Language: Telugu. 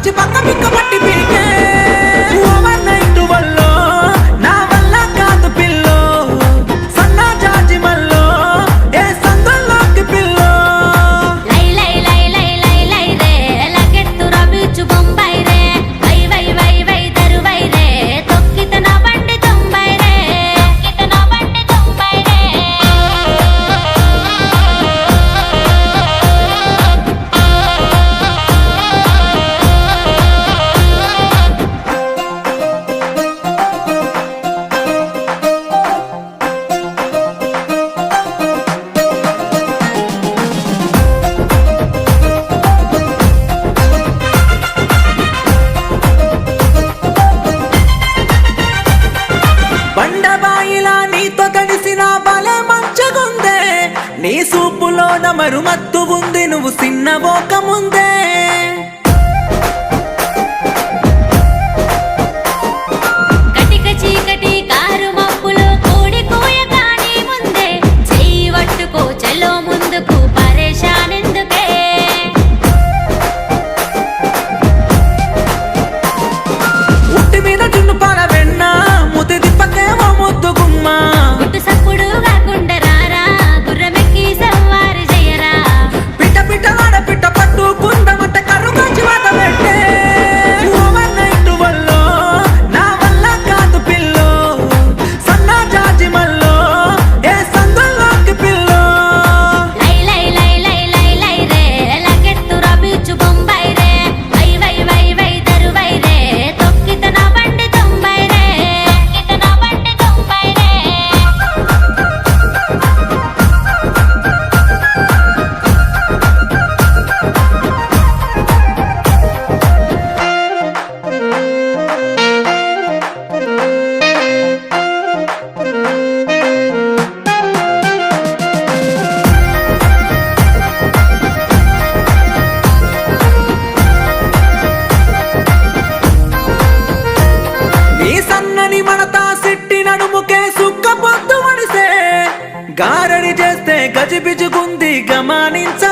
వచ్చి పక్క పిక్క పట్టి పీకే ఓవర్ నైట్ వల్లో నా వల్ల కాదు పిల్లో సన్నా జాజి మల్లో ఏ సందుల్లోకి పిల్లో లై లై లై లై లై లై రే లకెత్తుర బీచు బొంబాయి రే వై వై వై వై దరువై రే తొక్కిత నా బండి తొంబై రే తొక్కిత నా బండి తొంబై రే బండబాయిలా నీతో తడిసిన బలే మంచగుందే నీ సూపులోన మరుమత్తు ఉంది నువ్వు సిన్నబోక ముందే కటిక చీకటి కారు మబ్బులో కోడి కోయ కాని ముందే చెయ్యి పట్టుకో చలో ముందుకు పరేషాన్ ఎందుకే ఉట్టి మీద జున్ను పాల వెన్న ముద్దు దిప్పకేమో ముద్దు గుమ్మ గుట్టు సప్పుడు కాకుండా రారా గుర్రమెక్కి సవారు చేయరా పిట్ట పిట్ట వాడ పిట్ట పట్టుకుందామంటే కర్రు కాచి వాత పెట్టే ఓవర్ నైట్ వల్లో నా వల్ల కాదు పిల్లో సన్నా జాజి మల్లో ఏ సందుల్లోకి పిల్లో లై లై లై లై లై లై రే లకెత్తుర బీచు బొంబాయి రే వై వై వై వై దరువై రే తొక్కిత నా బండి తొంబై రే తొక్కిత నా బండి తొంబై రే నీ సన్నని మడతా సిట్టి నడుముకే సుక్క పొద్దు మడిసే గారడి చేస్తే గజిబిజుగుంది గమనించ